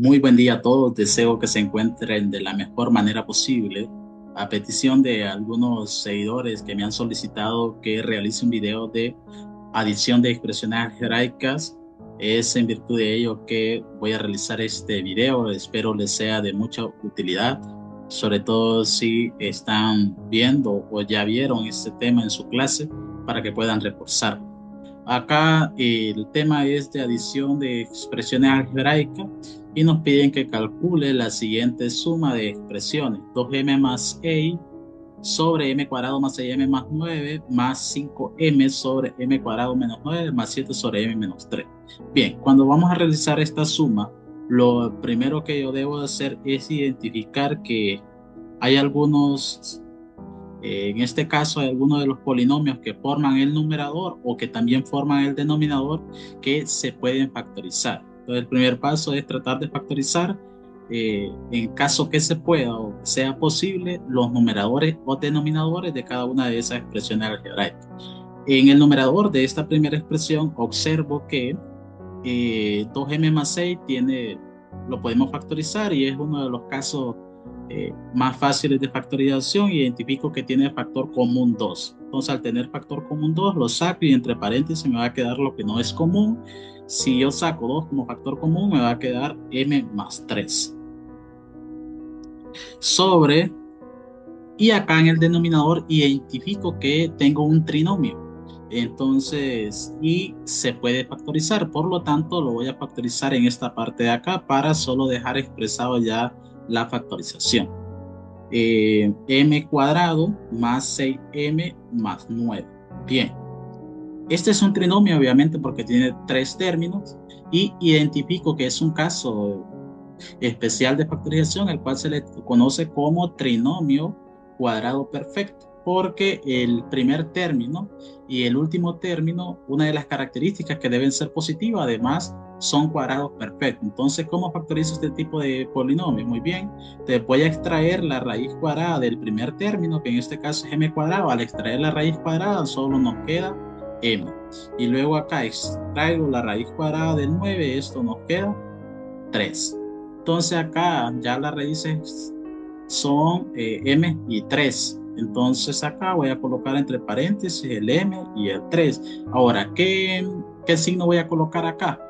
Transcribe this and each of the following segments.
Muy buen día a todos. Deseo que se encuentren de la mejor manera posible. A petición de algunos seguidores que me han solicitado que realice un video de adición de expresiones algebraicas, es en virtud de ello que voy a realizar este video. Espero les sea de mucha utilidad, sobre todo si están viendo o ya vieron este tema en su clase para que puedan reforzar. Acá el tema es de adición de expresiones algebraicas y nos piden que calcule la siguiente suma de expresiones: 2m más e sobre m cuadrado más 6m más 9 más 5m sobre m cuadrado menos 9 más 7 sobre m menos 3. Bien, cuando vamos a realizar esta suma, lo primero que yo debo hacer es identificar que hay algunos en este caso, hay algunos de los polinomios que forman el numerador o que también forman el denominador que se pueden factorizar. Entonces, el primer paso es tratar de factorizar, en caso que se pueda o sea posible, los numeradores o denominadores de cada una de esas expresiones algebraicas. En el numerador de esta primera expresión, observo que 2m más 6 lo podemos factorizar y es uno de los casos más fáciles de factorización. Identifico que tiene factor común 2. Entonces, al tener factor común 2, lo saco y entre paréntesis me va a quedar lo que no es común. Si yo saco 2 como factor común, me va a quedar m más 3 sobre, y acá en el denominador identifico que tengo un trinomio. Entonces, y se puede factorizar, por lo tanto lo voy a factorizar en esta parte de acá para solo dejar expresado ya la factorización. M cuadrado más 6m más 9. Bien, este es un trinomio obviamente porque tiene tres términos y identifico que es un caso especial de factorización, el cual se le conoce como trinomio cuadrado perfecto, porque el primer término y el último término, una de las características que deben ser positivas, además, son cuadrados perfectos. Entonces, ¿cómo factorizo este tipo de polinomio? Muy bien, te voy a extraer la raíz cuadrada del primer término, que en este caso es m cuadrado. Al extraer la raíz cuadrada, solo nos queda m. Y luego acá extraigo la raíz cuadrada del 9, esto nos queda 3. Entonces acá ya las raíces son m y 3. Entonces acá voy a colocar entre paréntesis el m y el 3. Ahora, ¿qué signo voy a colocar acá?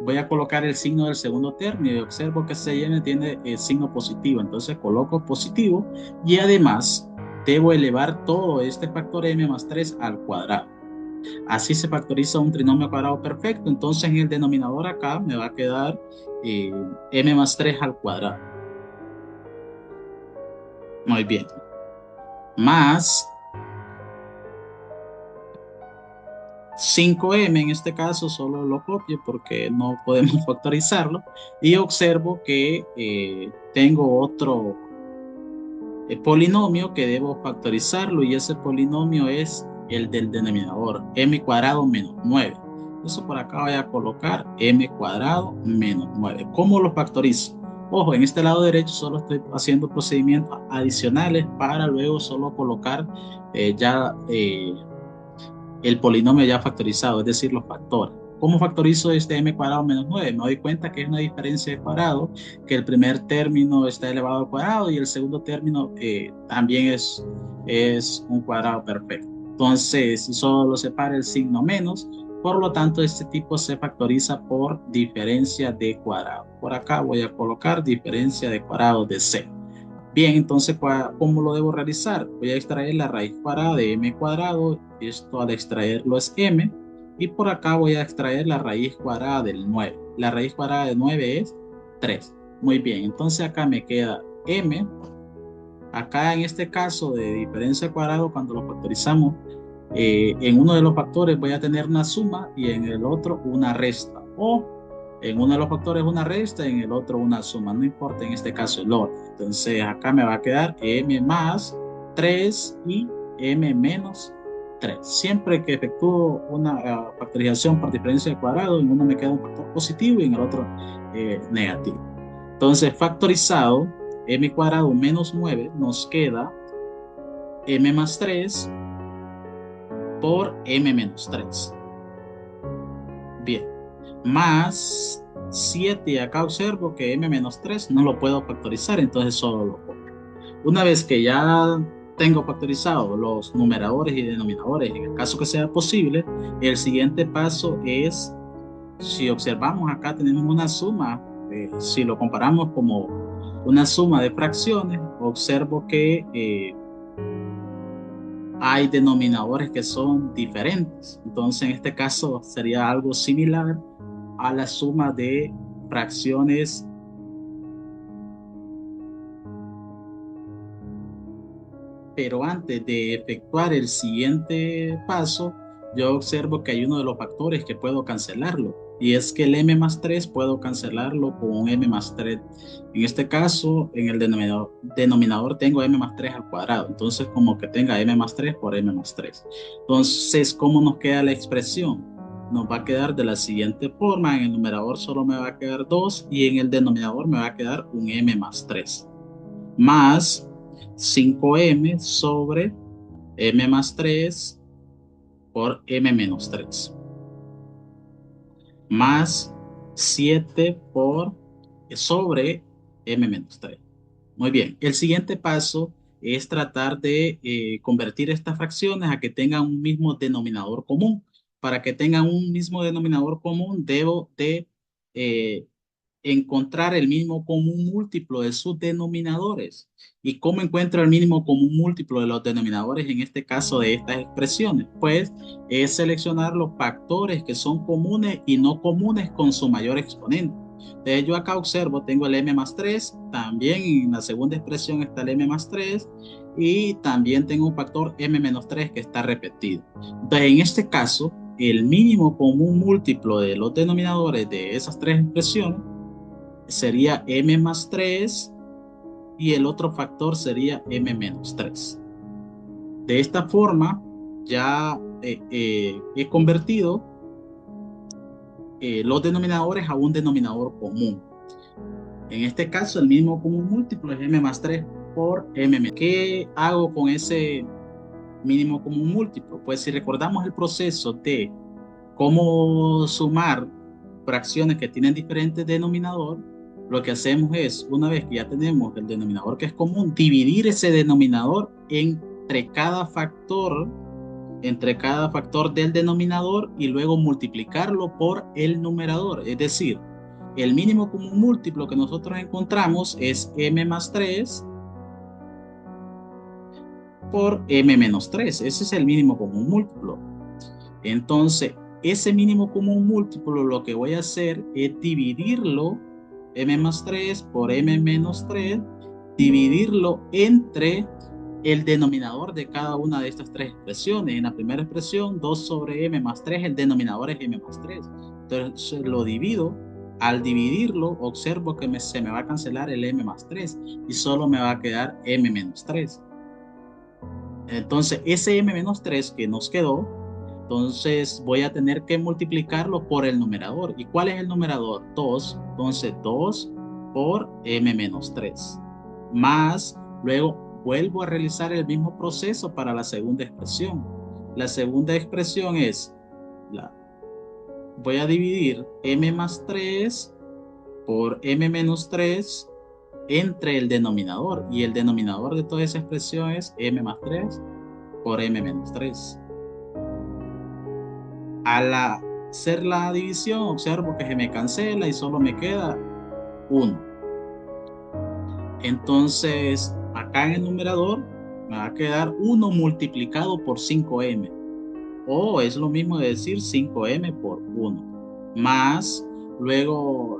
Voy a colocar el signo del segundo término y observo que 6m tiene el signo positivo. Entonces coloco positivo y además debo elevar todo este factor m más 3 al cuadrado. Así se factoriza un trinomio cuadrado perfecto. Entonces en el denominador acá me va a quedar eh, m más 3 al cuadrado. Muy bien. Más 5m, en este caso solo lo copio porque no podemos factorizarlo. Y observo que tengo otro polinomio que debo factorizarlo, y ese polinomio es el del denominador, m cuadrado menos 9. Eso por acá voy a colocar m cuadrado menos 9. ¿Cómo lo factorizo? Ojo, en este lado derecho solo estoy haciendo procedimientos adicionales para luego solo colocar ya el polinomio ya factorizado, es decir, los factores. ¿Cómo factorizo este m cuadrado menos 9? Me doy cuenta que es una diferencia de cuadrado, que el primer término está elevado al cuadrado y el segundo término también es un cuadrado perfecto. Entonces, solo separa el signo menos, por lo tanto, este tipo se factoriza por diferencia de cuadrado. Por acá voy a colocar diferencia de cuadrado de c. Bien, entonces, ¿cómo lo debo realizar? Voy a extraer la raíz cuadrada de m cuadrado. Esto al extraerlo es m. Y por acá voy a extraer la raíz cuadrada del 9. La raíz cuadrada de 9 es 3. Muy bien, entonces acá me queda m. Acá en este caso de diferencia de cuadrado, cuando lo factorizamos, en uno de los factores voy a tener una suma y en el otro una resta. O en uno de los factores una resta y en el otro una suma. No importa en este caso el orden. Entonces acá me va a quedar m más 3 y m menos 3. Siempre que efectúo una factorización por diferencia de cuadrado, en uno me queda un factor positivo y en el otro negativo. Entonces, factorizado, m cuadrado menos 9 nos queda m más 3 por m menos 3. Bien, más 7 acá observo que m menos 3 no lo puedo factorizar, entonces solo lo pongo. Una vez que ya tengo factorizado los numeradores y denominadores, en el caso que sea posible, el siguiente paso es, si observamos acá tenemos una suma, si lo comparamos como una suma de fracciones, observo que hay denominadores que son diferentes. Entonces, en este caso sería algo similar a la suma de fracciones. Pero antes de efectuar el siguiente paso, yo observo que hay uno de los factores que puedo cancelarlo, y es que el m más 3 puedo cancelarlo con un m más 3. En este caso, en el denominador tengo m más 3 al cuadrado, entonces como que tenga m más 3 por m más 3. Entonces, ¿cómo nos queda la expresión? Nos va a quedar de la siguiente forma: en el numerador solo me va a quedar 2 y en el denominador me va a quedar un m más 3, más 5m sobre m más 3 por m menos 3, más 7 por sobre m menos 3. Muy bien, el siguiente paso es tratar de convertir estas fracciones a que tengan un mismo denominador común. Para que tengan un mismo denominador común, debo de eh, encontrar el mínimo común múltiplo de sus denominadores. ¿Y cómo encuentro el mínimo común múltiplo de los denominadores en este caso de estas expresiones? Pues es seleccionar los factores que son comunes y no comunes con su mayor exponente. Entonces yo acá observo, tengo el m más 3, también en la segunda expresión está el m más 3 y también tengo un factor m menos 3 que está repetido. Entonces en este caso, el mínimo común múltiplo de los denominadores de esas tres expresiones sería m más 3 y el otro factor sería m menos 3. De esta forma ya he convertido los denominadores a un denominador común. En este caso el mínimo común múltiplo es m más 3 por m menos. ¿Qué hago con ese mínimo común múltiplo? Pues si recordamos el proceso de cómo sumar fracciones que tienen diferentes denominadores, lo que hacemos es, una vez que ya tenemos el denominador que es común, dividir ese denominador entre cada factor del denominador y luego multiplicarlo por el numerador. Es decir, el mínimo común múltiplo que nosotros encontramos es m más 3 por m menos 3. Ese es el mínimo común múltiplo. Entonces, ese mínimo común múltiplo lo que voy a hacer es dividirlo, m más 3 por m menos 3, dividirlo entre el denominador de cada una de estas tres expresiones. En la primera expresión, 2 sobre m más 3, el denominador es m más 3. Entonces lo divido. Al dividirlo, observo que se me va a cancelar el m más 3 y solo me va a quedar m menos 3. Entonces, ese m menos 3 que nos quedó, entonces voy a tener que multiplicarlo por el numerador. ¿Y cuál es el numerador? 2. Entonces 2 por m menos 3. Más, luego vuelvo a realizar el mismo proceso para la segunda expresión. La segunda expresión es, voy a dividir m más 3 por m menos 3 entre el denominador. Y el denominador de toda esa expresión es m más 3 por m menos 3. Al hacer la división, observo que se me cancela y solo me queda 1. Entonces, acá en el numerador me va a quedar 1 multiplicado por 5m. O es lo mismo de decir 5m por 1. Más, luego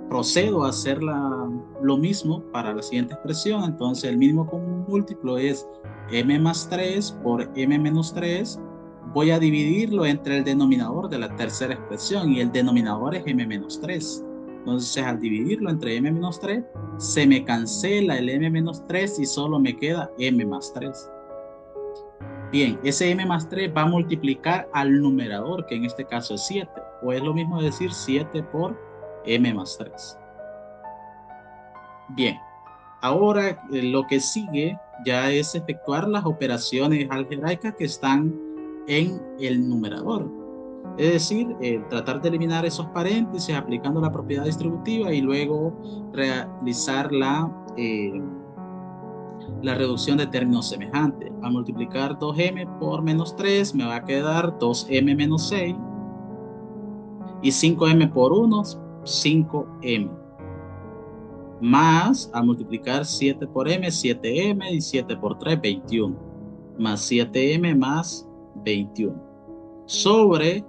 procedo a hacer lo mismo para la siguiente expresión. Entonces, el mínimo común múltiplo es m más 3 por m menos 3. Voy a dividirlo entre el denominador de la tercera expresión y el denominador es m menos 3. Entonces, al dividirlo entre m menos 3, se me cancela el m menos 3 y solo me queda m más 3. Bien, ese m más 3 va a multiplicar al numerador, que en este caso es 7, o es lo mismo decir 7 por m más 3. Bien, ahora lo que sigue ya es efectuar las operaciones algebraicas que están en el numerador. Es decir, tratar de eliminar esos paréntesis aplicando la propiedad distributiva y luego realizar la reducción de términos semejantes. Al multiplicar 2m por menos 3 me va a quedar 2m menos 6 y 5m por 1, 5m. Más, al multiplicar 7 por m, 7m y 7 por 3, 21. Más 7m más 21. Sobre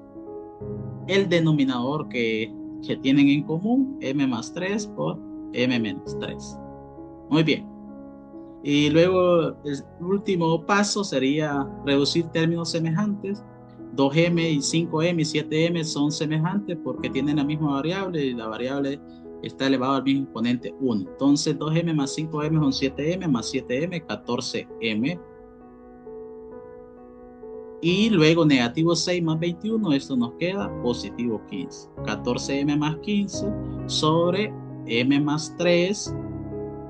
el denominador que tienen en común, m más 3 por m menos 3. Muy bien. Y luego el último paso sería reducir términos semejantes. 2m y 5m y 7m son semejantes porque tienen la misma variable y la variable está elevada al mismo exponente 1. Entonces 2m más 5m son 7m más 7m, 14m. Y luego negativo 6 más 21, esto nos queda positivo 15. 14m más 15 sobre m más 3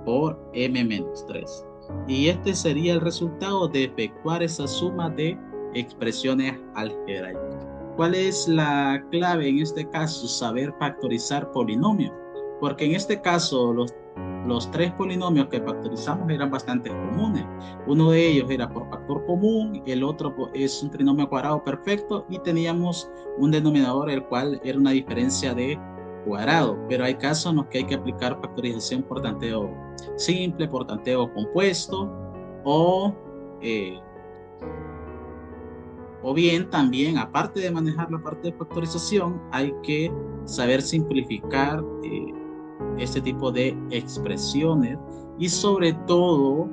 por m menos 3. Y este sería el resultado de efectuar esa suma de expresiones algebraicas. ¿Cuál es la clave en este caso? Saber factorizar polinomios. Porque en este caso los tres polinomios que factorizamos eran bastante comunes. Uno de ellos era por factor común, el otro es un trinomio cuadrado perfecto y teníamos un denominador el cual era una diferencia de cuadrado, pero hay casos en los que hay que aplicar factorización por tanteo simple, por tanteo compuesto o bien también, aparte de manejar la parte de factorización, hay que saber simplificar este tipo de expresiones y sobre todo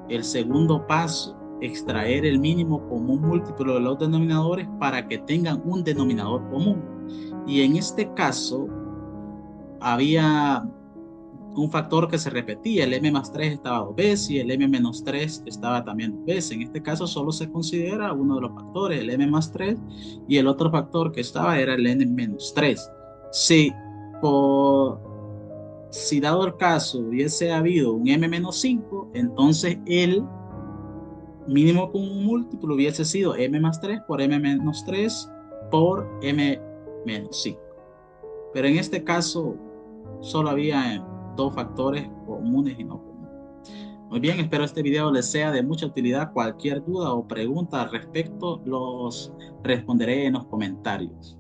el segundo paso, extraer el mínimo común múltiplo de los denominadores para que tengan un denominador común. Y en este caso había un factor que se repetía, el m más 3 estaba dos veces y el m menos 3 estaba también dos veces. En este caso solo se considera uno de los factores, el m más 3, y el otro factor que estaba era el n menos 3. Si dado el caso hubiese habido un m menos 5, entonces el mínimo común múltiplo hubiese sido m más 3 por m menos 3 por m menos 5. Pero en este caso solo había dos factores comunes y no comunes. Muy bien, espero este video les sea de mucha utilidad. Cualquier duda o pregunta al respecto los responderé en los comentarios.